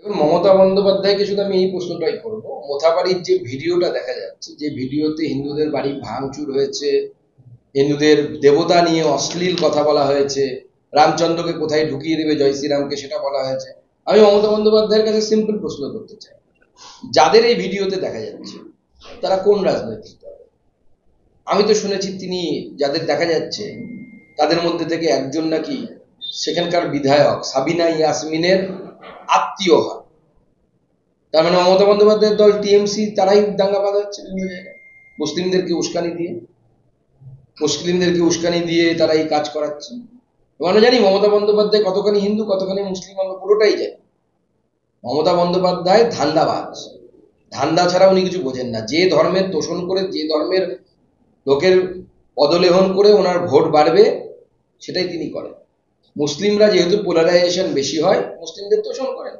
এবং মমতা বন্দ্যোপাধ্যায়কে শুধু আমি এই প্রশ্নটাই করবো, মোথাবাড়ির যে ভিডিওটা দেখা যাচ্ছে, যে ভিডিওতে হিন্দুদের বাড়ি ভাঙচুর হয়েছে, হিন্দুদের দেবতা নিয়ে অশ্লীল কথা বলা হয়েছে, রামচন্দ্রকে কোথায় ঢুকিয়ে দেবে জয় শ্রীরামকে সেটা বলা হয়েছে, আমি মমতা বন্দ্যোপাধ্যায়ের কাছে সিম্পল প্রশ্ন করতে চাই, যাদের এই ভিডিওতে দেখা যাচ্ছে তারা কোন রাজনৈতিক দল? আমি তো শুনেছি তিনি, যাদের দেখা যাচ্ছে তাদের মধ্যে থেকে একজন নাকি সেখানকার বিধায়ক সাবিনা ইয়াসমিনের আত্মীয় হয়। তার মানে মমতা বন্দ্যোপাধ্যায়ের দল টিএমসি তারাই দাঙ্গা বাঁধাচ্ছে বিভিন্ন জায়গায়, মুসলিমদেরকে উস্কানি দিয়ে তারা এই কাজ করাচ্ছে। আমরা জানি মমতা বন্দ্যোপাধ্যায় কতখানি হিন্দু কতখানি মুসলিম, আমরা পুরোটাই জানি। মমতা বন্দ্যোপাধ্যায় ধান্দাবাজ, ধান্দা ছাড়া উনি কিছু বোঝেন না। যে ধর্মের তোষণ করে, যে ধর্মের লোকের পদলেহন করে ওনার ভোট বাড়বে সেটাই তিনি করেন। মুসলিমরা যেহেতু পোলারাইজেশন বেশি হয়, মুসলিমদের তোষণ করেন।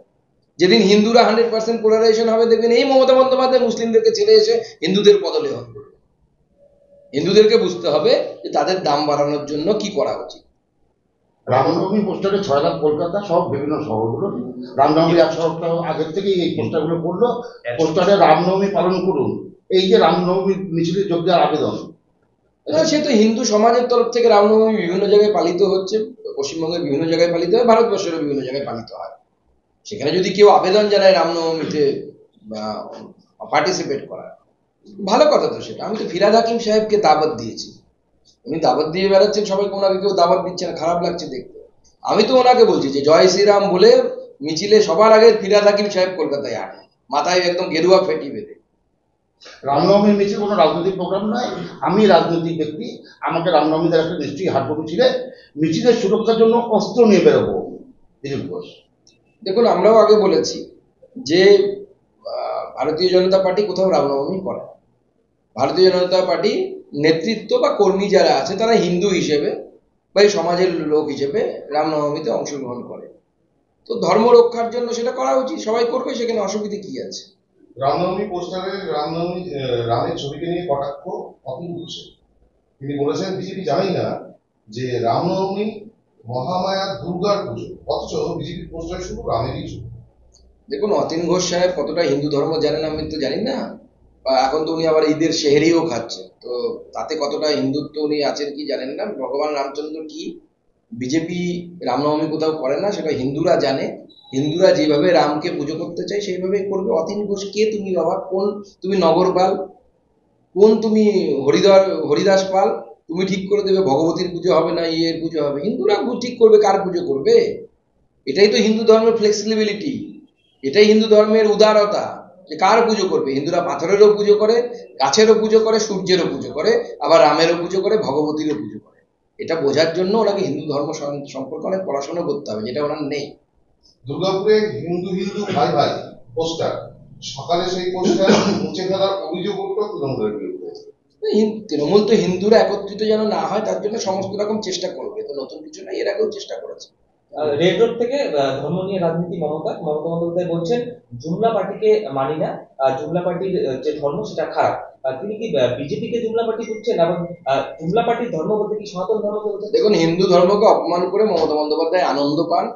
যেদিন হিন্দুরা 100% পোলারাইজেশন হবে, দেখবেন এই মমতা বন্দ্যোপাধ্যায় মুসলিমদেরকে ছেড়ে এসে হিন্দুদের পদলেহন করবে। হিন্দুদেরকে বুঝতে হবে যে তাদের দাম বাড়ানোর জন্য কি করা উচিত। রামনবমী পোস্টারে 6 লাখ কলকাতা সব বিভিন্ন শহরগুলো রামনবমী 1 সপ্তাহ আগের থেকেই এই পোস্টারগুলো করলো, পোস্টারে রামনবমী পালন করুন। এই যে রামনবমী মিছিলে যোগ দেওয়ার আবেদন, সে তো হিন্দু সমাজের তরফ থেকে রামনবমী বিভিন্ন জায়গায় পালিত হচ্ছে, পশ্চিমবঙ্গের বিভিন্ন জায়গায় পালিত হয়, ভারতবর্ষের বিভিন্ন জায়গায় পালিত হয়। সেখানে যদি কেউ আবেদন জানায় রামনবমীতে পার্টিসিপেট করার, ভালো কথা তো সেটা। আমি তো ফিরহাদ হাকিম সাহেবকে দাওয়াত দিয়েছি, উনি দাওয়াত দিয়ে বেড়াচ্ছেন সবাইকে, ওনাকে কেউ দাওয়াত দিচ্ছে না, খারাপ লাগছে দেখতে। আমি তো ওনাকে বলছি যে জয় শ্রীরাম বলে মিছিলে সবার আগে ফিরহাদ হাকিম সাহেব কলকাতায় আনে, মাথায় একদম গেরুয়া ফেটি বেঁধে। রামনবমী মিছিল কোনো রাজনৈতিক প্রোগ্রাম নয়। আমি রাজনৈতিক ব্যক্তি, আমাকে রামনবমী একটা নিশ্চয়ই হাঁটবো মিছিলে, মিছিলের সুরক্ষার জন্য অস্ত্র নিয়ে বেরোবো। দিলীপ ঘোষ, দেখুন, আমরাও আগে বলেছি যে ভারতীয় জনতা পার্টি কোথাও রামনবমী করে না। ভারতীয় জনতা পার্টি নেতৃত্ব বা কর্মী যারা আছে তারা হিন্দু হিসেবে বা এই সমাজের লোক হিসেবে রামনবমীতে অংশগ্রহণ করে। তো ধর্ম রক্ষার জন্য সেটা করা উচিত, সবাই করবে, সেখানে অসুবিধে কি আছে? রামনবমী পোস্টারে রামের ছবিকে নিয়ে কটাক্ষ অতীন ঘোষের। তিনি বলেছেন বিজেপি জানেই না যে রামনবমী মহামায়া দুর্গার পুজো, অথচ বিজেপি পোস্টারে শুধু রামেরই ছবি। দেখুন, অতীন ঘোষ সাহেব কতটা হিন্দু ধর্ম জানেন আমি তো জানি না, বা এখন তো উনি আবার ঈদের সেহরিও খাচ্ছেন, তো তাতে কতটা হিন্দুত্ব উনি আছেন কি জানেন না। ভগবান রামচন্দ্র কি, বিজেপি রামনবমী কোথাও করে না, সেটা হিন্দুরা জানে। হিন্দুরা যেভাবে রামকে পুজো করতে চায় সেইভাবেই করবে। অতীন ঘোষ কে তুমি বাবা? কোন তুমি নগরপাল? কোন তুমি হরিদাস পাল? তুমি ঠিক করে দেবে ভগবতীর পুজো হবে না ইয়ের পুজো হবে? হিন্দুরা ঠিক করবে কার পুজো করবে। এটাই তো হিন্দু ধর্মের ফ্লেক্সিবিলিটি, এটাই হিন্দু ধর্মের উদারতা, যে কার পুজো করবে। হিন্দুরা পাথরেরও পুজো করে, গাছেরও পুজো করে, সূর্যেরও পুজো করে, আবার রামেরও পুজো করে, ভগবতীরও পুজো করে। এটা বোঝার জন্য ওনাকে হিন্দু ধর্ম সম্পর্কে অনেক পড়াশোনা করতে হবে, যেটা ওনার নেই। দুর্গাপুরে হিন্দু হিন্দু ভাই ভাই পোস্টার, সকালে সেই পোস্টার মুছে ফেলার অভিযোগ উঠল তৃণমূলের বিরুদ্ধে। তৃণমূল তো হিন্দুরা একত্রিত যেন না হয় তার জন্য সমস্ত রকম চেষ্টা করবে, তো নতুন কিছু না, এর আগেও চেষ্টা করেছে। রেড রোড থেকে ধর্ম নিয়ে রাজনীতি মমতা বন্দ্যোপাধ্যায় বলছেন জুমলা পার্টিকে মানি না, জুমলা পার্টির যে ধর্ম সেটা খারাপ। তিনি কি বিজেপিকে জুমলা পার্টি করছেন এবং জুমলা পার্টির ধর্ম বলতে কি সনাতন ধর্মকে বলছেন? দেখুন, হিন্দু ধর্মকে অপমান করে মমতা বন্দ্যোপাধ্যায় আনন্দ পান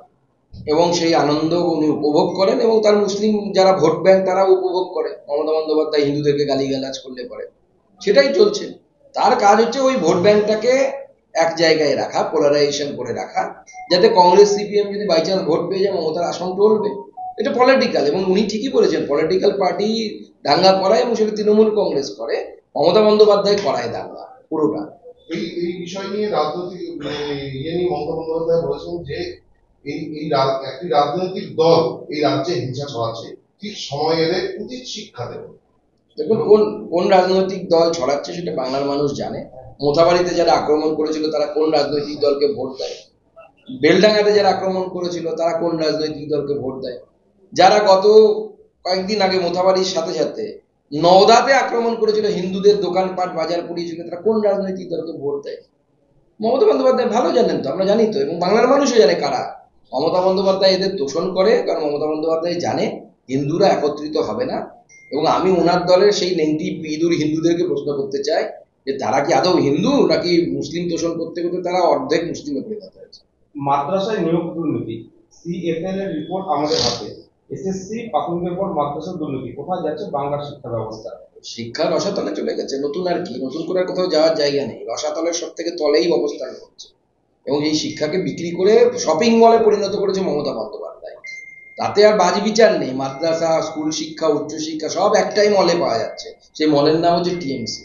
এবং সেই আনন্দ উনি উপভোগ করেন, এবং তার মুসলিম যারা ভোট ব্যাংক তারাও উপভোগ করে মমতা বন্দ্যোপাধ্যায় হিন্দুদেরকে গালিগালাজ করলে পরে। সেটাই চলছে, তার কাজ হচ্ছে ওই ভোট ব্যাংকটাকে এক জায়গায় রাখা, পোলারাইজেশন করে রাখা, যাতে কংগ্রেস সিপিএম যদি বাই চান্স ভোট পেয়ে যায় মমতার আসন টলবে। এটা পলিটিক্যাল, এবং উনি ঠিকই বলেছেন, পলিটিক্যাল পার্টি দাঙ্গা করায় এবং সেটা তৃণমূল কংগ্রেস করে, মমতা বন্দ্যোপাধ্যায় করায় দাঙ্গা পুরোটা। এই বিষয় নিয়ে রাজনৈতিক ইয়ে নিয়ে মমতা বন্দ্যোপাধ্যায় বলেছেন যে একটি রাজনৈতিক দল এই রাজ্যে হিংসা ছড়াচ্ছে, ঠিক সময় এলে উচিত শিক্ষা দেবে। দেখুন, কোন রাজনৈতিক দল ছড়াচ্ছে সেটা বাংলার মানুষ জানে। মোথাবাড়িতে যারা আক্রমণ করেছিল তারা কোন রাজনৈতিক দলকে ভোট দেয়? বেলডাঙ্গাতে যারা আক্রমণ করেছিল তারা কোন রাজনৈতিক দলকে ভোট দেয়? যারা গত কয়েকদিন আগে মোথাবাড়ির সাথে সাথে নওদাতে আক্রমণ করেছিল, হিন্দুদের দোকানপাট বাজার পুড়িয়েছিল, তারা কোন রাজনৈতিক দলকে ভোট দেয়? মমতা বন্দ্যোপাধ্যায় ভালো জানেন তো, আমরা জানি তো, এবং বাংলার মানুষও জানে কারা। মমতা বন্দ্যোপাধ্যায় এদের তোষণ করে, কারণ মমতা বন্দ্যোপাধ্যায় জানে হিন্দুরা একত্রিত হবে না। এবং আমি ওনার দলের সেই নেংটি ইঁদুর হিন্দুদেরকে প্রশ্ন করতে চাই যে তারা কি আদৌ হিন্দু, নাকি মুসলিম তোষণ করতে করতে তারা অর্ধেক মুসলিমে পরিণত হয়েছে। মাদ্রাসায় নিয়োগ দুর্নীতি, সিএফএল এর রিপোর্ট আমাদের হাতে। এসএসসি প্রাথমিকের পর মাদ্রাসার দুর্নীতি কোথায় যাচ্ছে বাংলার শিক্ষা ব্যবস্থা? শিক্ষা রসাতলে চলে গেছে, নতুন আর কি, নতুন করে আর কোথাও যাওয়ার জায়গা নেই, রসাতলের সব থেকে তলেই অবস্থান করছে। এবং এই শিক্ষাকে বিক্রি করে শপিং মলে পরিণত করেছে মমতা বন্দ্যোপাধ্যায়। তাতে আর বাজ বিচার নেই, মাদ্রাসা, স্কুল শিক্ষা, উচ্চশিক্ষা সব একটাই মলে পাওয়া যাচ্ছে, সেই মলের নাম হচ্ছে টিএমসি।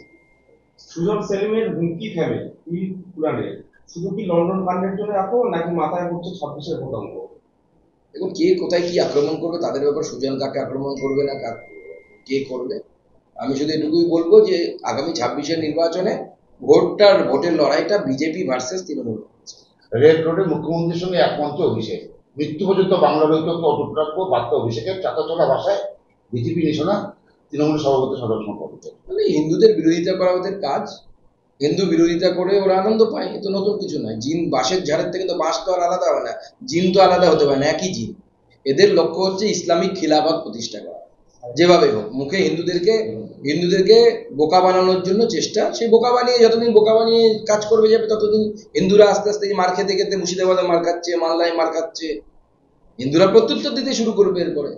সুজন সেলিমের হুমকি ফ্যামিলি পুরাণে শুধু কি লন্ডন কাণ্ডের জন্য আক্রমণ নাকি মাথায় পড়ছে 26-এর ভোটাঙ্ক? এখন কে কোথায় কি আক্রমণ করবে তাদের ব্যাপার, সুজন কাকে আক্রমণ করবে না কে করবে। আমি শুধু এটুকুই বলবো যে আগামী 26-এর নির্বাচনে ভোটের লড়াইটা বিজেপি ভার্সেস তৃণমূল। রেড রোডে মুখ্যমন্ত্রীর সঙ্গে একমঞ্চে অভিষেক, মৃত্যু পর্যন্ত বাংলার ঐক্যকে অটুট রাখবো বার্তা অভিষেকের চাকাচলা ভাষায় বিজেপি নিশানা তৃণমূল সভাপতি সদস্য পদে। মানে হিন্দুদের বিরোধিতা করা ওদের কাজ, হিন্দু বিরোধিতা করে ওরা আনন্দ পায়, এ তো নতুন কিছু নয়। জিন বাঁশের ঝাড়ের থেকে তো বাঁশ তো আর আলাদা হয় না, জিন তো আলাদা হতে পারে না, একই জিন। এদের লক্ষ্য হচ্ছে ইসলামিক খিলাফত প্রতিষ্ঠা করা, যেভাবে হোক মুখে হিন্দুদেরকে বোকা বানানোর জন্য চেষ্টা। সেই বোকা বানিয়ে যতদিন বোকা বানিয়ে কাজ করবে যাবে ততদিন হিন্দুরা আস্তে আস্তে মার খেতে খেতে মুর্শিদাবাদে মার খাচ্ছে, মালদায় মার খাচ্ছে, হিন্দুরা প্রত্যুত্তর দিতে শুরু করবে এরপরে।